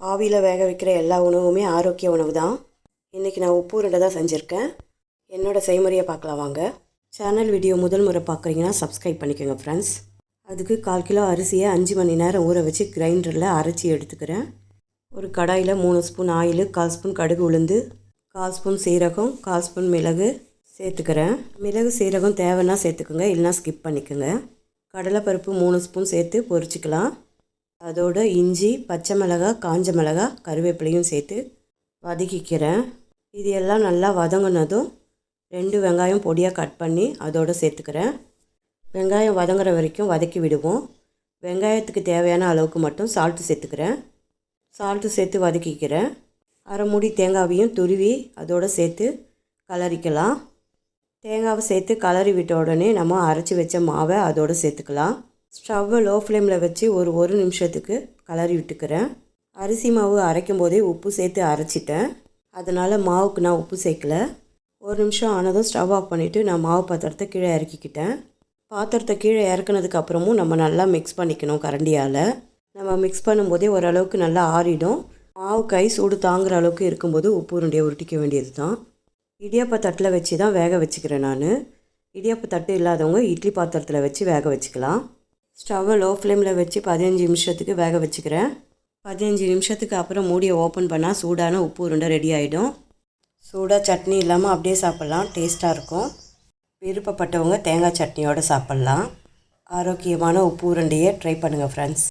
ஆவியில் வேக வைக்கிற எல்லா உணவுமே ஆரோக்கிய உணவு தான். இன்றைக்கி நான் உப்பு உருண்டை தான் செஞ்சுருக்கேன். என்னோடய செய்முறையை பார்க்கலாம் வாங்க. சேனல் வீடியோ முதல் முறை பார்க்குறீங்கன்னா சப்ஸ்கிரைப் பண்ணிக்கோங்க ஃப்ரெண்ட்ஸ். அதுக்கு 1/4 கிலோ அரிசியை 5 மணி நேரம் ஊற வச்சு கிரைண்டரில் அரைச்சி எடுத்துக்கிறேன். ஒரு கடாயில் 3 ஸ்பூன் ஆயில், 1/4 ஸ்பூன் கடுகு உளுந்து, 1/4 ஸ்பூன் சீரகம், 1/4 ஸ்பூன் மிளகு சேர்த்துக்கிறேன். மிளகு சீரகம் தேவைன்னா சேர்த்துக்குங்க, இல்லைனா ஸ்கிப் பண்ணிக்கோங்க. கடலைப்பருப்பு 3 ஸ்பூன் சேர்த்து பொரிச்சிக்கலாம். அதோட இஞ்சி, பச்சை மிளகாய், காஞ்ச மிளகாய், கருவேப்பிலையும் சேர்த்து வதக்கிக்கிறேன். இது எல்லாம் நல்லா வதங்கினதும் 2 வெங்காயம் பொடியாக கட் பண்ணி அதோடு சேர்த்துக்கிறேன். வெங்காயம் வதங்குற வரைக்கும் வதக்கி விடுவோம். வெங்காயத்துக்கு தேவையான அளவுக்கு மட்டும் சால்ட்டு சேர்த்துக்கிறேன். சால்ட்டு சேர்த்து வதக்கிக்கிறேன். அரை மூடி தேங்காவையும் துருவி அதோடு சேர்த்து கலரிக்கலாம். தேங்காவை சேர்த்து கலரி விட்ட உடனே நம்ம அரைச்சி வச்ச மாவை அதோடு சேர்த்துக்கலாம். ஸ்டவ்வை லோ ஃப்ளேமில் வச்சு ஒரு நிமிஷத்துக்கு கலரி விட்டுக்கிறேன். அரிசி மாவு அரைக்கும் போதே உப்பு சேர்த்து அரைச்சிட்டேன். அதனால் மாவுக்கு நான் உப்பு சேர்க்கலை. 1 நிமிஷம் ஆனதும் ஸ்டவ் ஆஃப் பண்ணிவிட்டு நான் மாவு பாத்திரத்தை கீழே இறக்கிக்கிட்டேன். பாத்திரத்தை கீழே இறக்குனதுக்கு அப்புறமும் நம்ம நல்லா மிக்ஸ் பண்ணிக்கணும் கரண்டியால். நம்ம மிக்ஸ் பண்ணும்போதே ஓரளவுக்கு நல்லா ஆறிடும். மாவு கை சூடு தாங்குகிற அளவுக்கு இருக்கும்போது உப்பு உருண்டையை உருட்டிக்க வேண்டியது தான். இடியாப்ப தட்டில் வச்சு தான் வேக வச்சுக்கிறேன் நான். இடியாப்ப தட்டு இல்லாதவங்க இட்லி பாத்திரத்தில் வச்சு வேக வச்சுக்கலாம். ஸ்டவ்வை லோ ஃப்ளேமில் வச்சு 15 நிமிஷத்துக்கு வேக வச்சுக்கிறேன். 15 நிமிஷத்துக்கு அப்புறம் மூடியை ஓப்பன் பண்ணால் சூடான உப்பு உருண்டை ரெடி ஆகிடும். சூடாக சட்னி இல்லாமல் அப்படியே சாப்பிட்லாம், டேஸ்ட்டாக இருக்கும். விருப்பப்பட்டவங்க தேங்காய் சட்னியோடு சாப்பிட்லாம். ஆரோக்கியமான உப்பு உருண்டையை ட்ரை பண்ணுங்கள் ஃப்ரெண்ட்ஸ்.